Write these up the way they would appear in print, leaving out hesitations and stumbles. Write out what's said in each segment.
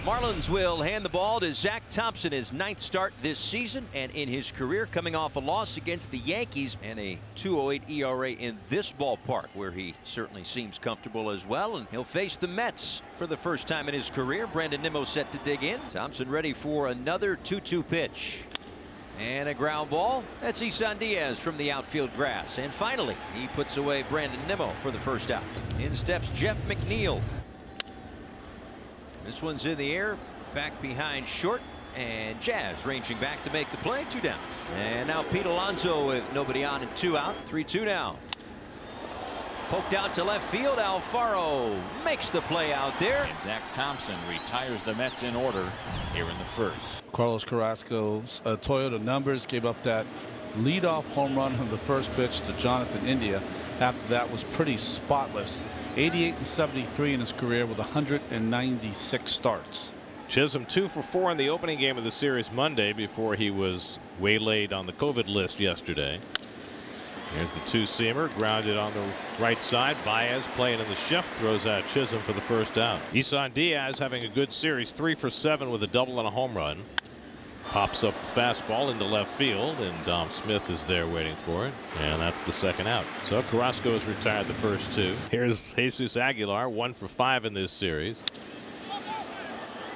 Marlins will hand the ball to Zach Thompson, his 9th start this season and in his career, coming off a loss against the Yankees and a 2.08 ERA in this ballpark, where he certainly seems comfortable as well. And he'll face the Mets for the first time in his career. Brandon Nimmo set to dig in. Thompson ready for another 2-2 pitch. And a ground ball. That's Isan Diaz from the outfield grass. And finally, he puts away Brandon Nimmo for the first out. In steps Jeff McNeil. This one's in the air, back behind short, and Jazz ranging back to make the play. 2 down. And now Pete Alonso with nobody on and 2 out. 3-2 now. Poked out to left field. Alfaro makes the play out there. And Zach Thompson retires the Mets in order here in the first. Carlos Carrasco's Toyota numbers gave up that leadoff home run from the first pitch to Jonathan India. After that was pretty spotless. 88 and 73 in his career with 196 starts. Chisholm 2 for 4 in the opening game of the series Monday before he was waylaid on the COVID list yesterday. Here's the 2-seamer grounded on the right side. Baez playing in the shift, throws out Chisholm for the first out. Isan Diaz having a good series, 3 for 7 with a double and a home run. Pops up the fastball into left field, and Dom Smith is there waiting for it, and that's the second out. So Carrasco has retired the first 2. Here's Jesus Aguilar, 1 for 5 in this series,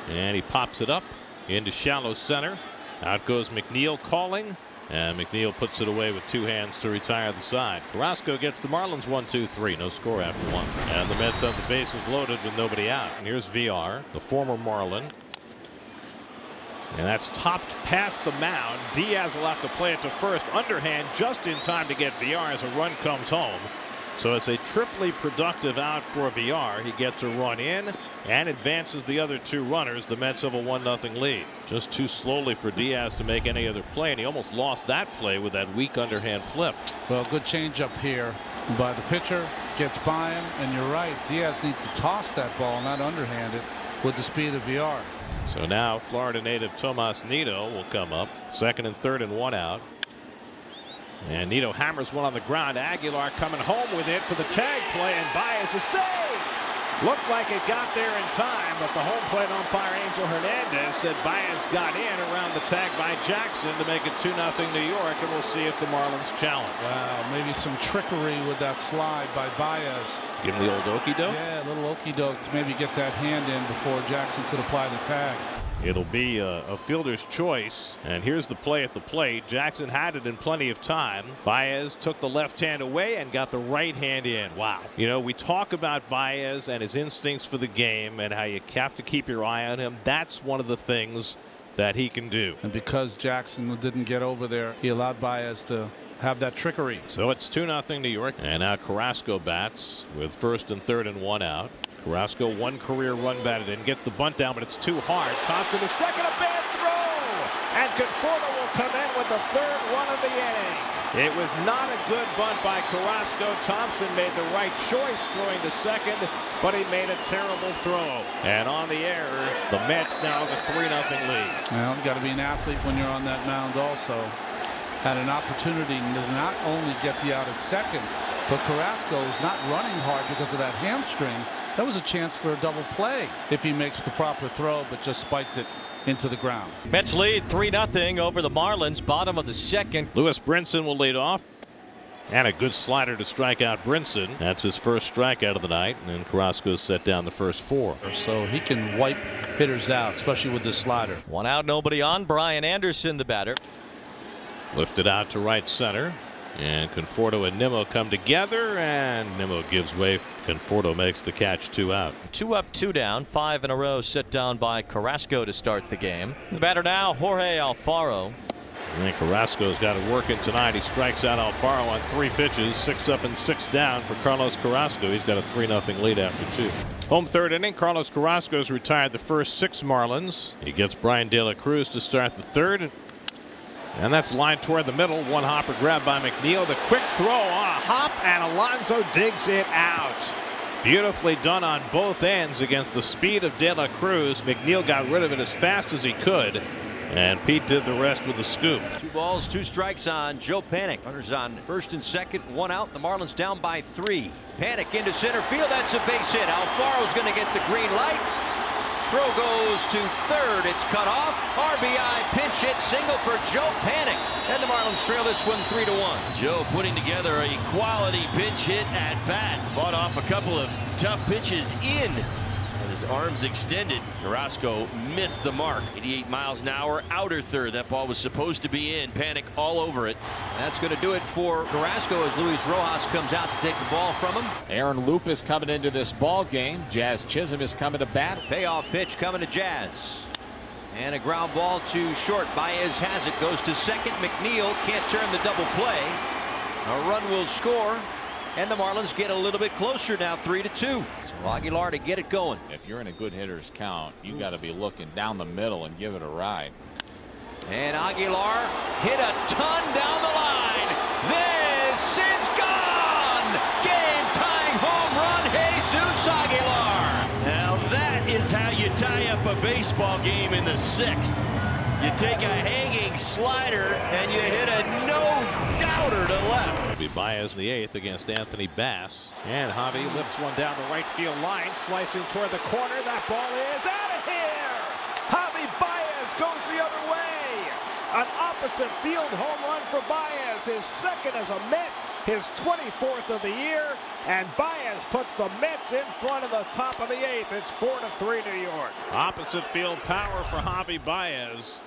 and he pops it up into shallow center. Out goes McNeil calling, and McNeil puts it away with 2 hands to retire the side. Carrasco gets the Marlins 1-2-3, no score after 1, and the Mets have the bases loaded with nobody out. And here's VR, the former Marlin. And that's topped past the mound. Diaz will have to play it to first, underhand just in time to get VR as a run comes home. So it's a triply productive out for VR. He gets a run in and advances the other 2 runners. The Mets have a 1-0 lead. Just too slowly for Diaz to make any other play, and he almost lost that play with that weak underhand flip. Well, good changeup here by the pitcher. Gets by him, and you're right. Diaz needs to toss that ball, not underhand it with the speed of VR. So now Florida native Tomas Nido will come up. 2nd and 3rd and 1 out. And Nido hammers one on the ground. Aguilar coming home with it for the tag play, and Baez is safe. Looked like it got there in time, but the home plate umpire Angel Hernandez said Baez got in around the tag by Jackson to make it 2-0 New York, and we'll see if the Marlins challenge. Wow, maybe some trickery with that slide by Baez. Give him the old okey-doke? Yeah, a little okey-doke to maybe get that hand in before Jackson could apply the tag. It'll be a fielder's choice, and here's the play at the plate. Jackson had it in plenty of time. Baez took the left hand away and got the right hand in. Wow. You know, we talk about Baez and his instincts for the game and how you have to keep your eye on him. That's one of the things that he can do. And because Jackson didn't get over there, he allowed Baez to have that trickery. So it's 2-0 New York, and now Carrasco bats with 1st and 3rd and 1 out. Carrasco 1 career run batted in, gets the bunt down, but it's too hard. Thompson to second, a bad throw, and Conforto will come in with the 3rd run of the inning. It was not a good bunt by Carrasco. Thompson made the right choice throwing to second, but he made a terrible throw. And on the error, the Mets now have a 3-0 lead. Well, you got to be an athlete when you're on that mound also. Had an opportunity to not only get the out at second, but Carrasco is not running hard because of that hamstring. That was a chance for a double play if he makes the proper throw, but just spiked it into the ground. Mets lead 3-0 over the Marlins, bottom of the 2nd. Lewis Brinson will lead off. And a good slider to strike out Brinson. That's his first strikeout of the night. And then Carrasco set down the first 4. So he can wipe hitters out, especially with this slider. 1 out, nobody on. Brian Anderson, the batter. Lifted out to right center. And Conforto and Nimmo come together, and Nimmo gives way. Conforto makes the catch, 2 out. 2 up, 2 down. 5 in a row set down by Carrasco to start the game. The batter now, Jorge Alfaro. And Carrasco's got it working tonight. He strikes out Alfaro on 3 pitches, 6 up and 6 down for Carlos Carrasco. He's got a 3-0 lead after 2. Home 3rd inning. Carlos Carrasco's retired the first 6 Marlins. He gets Brian De La Cruz to start the 3rd. And that's lined toward the middle. 1 hopper grab by McNeil. The quick throw on a hop, and Alonso digs it out. Beautifully done on both ends against the speed of De La Cruz. McNeil got rid of it as fast as he could. And Pete did the rest with the scoop. 2 balls, 2 strikes on Joe Panik. Runners on 1st and 2nd, 1 out. The Marlins down by 3. Panik into center field. That's a base hit. Alfaro's going to get the green light. Throw goes to third. It's cut off. RBI pinch hit single for Joe Panik. And the Marlins trail this one 3-1. Joe putting together a quality pinch hit at bat. Fought off a couple of tough pitches in. And his arms extended. Carrasco missed the mark. 88 miles an hour, outer third. That ball was supposed to be in. Panik all over it. That's going to do it for Carrasco as Luis Rojas comes out to take the ball from him. Aaron Loop is coming into this ball game. Jazz Chisholm is coming to bat. Payoff pitch coming to Jazz. And a ground ball to short. Baez has it. Goes to second. McNeil can't turn the double play. A run will score. And the Marlins get a little bit closer now, 3-2. So Aguilar to get it going. If you're in a good hitter's count, you got to be looking down the middle and give it a ride. And Aguilar hit a ton down the line. This is gone. Game-tying home run, Jesus Aguilar. Now that is how you tie up a baseball game in the 6th. You take a hanging slider and you hit a no-doubter to left. It'll be Baez in the 8th against Anthony Bass. And Javi lifts one down the right field line, slicing toward the corner. That ball is out of here. Javi Baez goes the other way. An opposite field home run for Baez, his second as a Met, his 24th of the year, and Baez puts the Mets in front of the top of the 8th. It's 4-3 New York. Opposite field power for Javi Baez.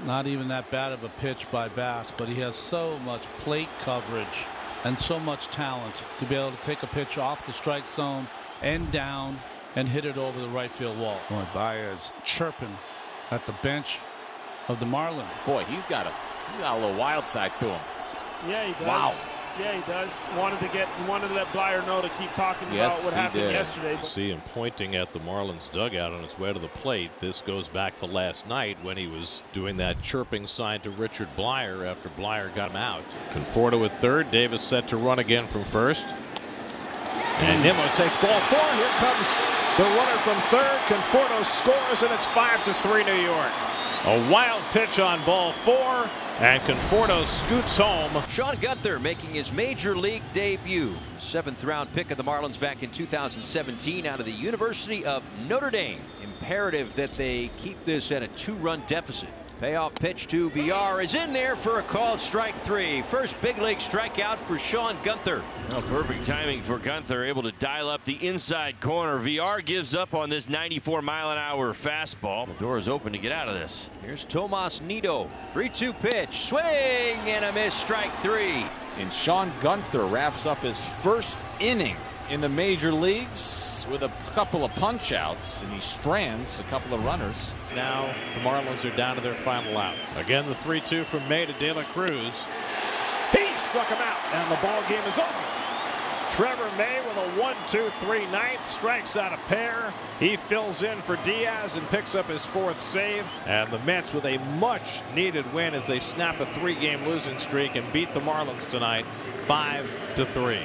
Not even that bad of a pitch by Bass, but he has so much plate coverage and so much talent to be able to take a pitch off the strike zone and down and hit it over the right field wall. Boy, Baez chirping at the bench of the Marlins. Boy, he's got a little wild side to him. Yeah, he does. Wow. Yeah, he does. He wanted to let Blyer know to keep talking about what happened yesterday. See him pointing at the Marlins dugout on his way to the plate. This goes back to last night when he was doing that chirping sign to Richard Blyer after Blyer got him out. Conforto at third. Davis set to run again from first. And Nimmo takes ball 4. Here comes the runner from third. Conforto scores, and it's 5-3 New York. A wild pitch on ball 4. And Conforto scoots home. Sean Gunther making his major league debut. 7th round pick of the Marlins back in 2017 out of the University of Notre Dame. Imperative that they keep this at a 2-run deficit. Payoff pitch to VR is in there for a called strike 3. First big league strikeout for Sean Gunther. Well, perfect timing for Gunther, able to dial up the inside corner. VR gives up on this 94-mile-an-hour fastball. The door is open to get out of this. Here's Tomas Nido. 3-2 pitch. Swing and a miss, strike 3. And Sean Gunther wraps up his first inning in the major leagues with a couple of punch outs, and he strands a couple of runners. Now the Marlins are down to their final out. Again, the 3-2 from May to De La Cruz. He struck him out, and the ball game is over. Trevor May with a 1-2-3 ninth, strikes out a pair. He fills in for Diaz and picks up his 4th save. And the Mets with a much needed win as they snap a 3-game losing streak and beat the Marlins tonight 5-3.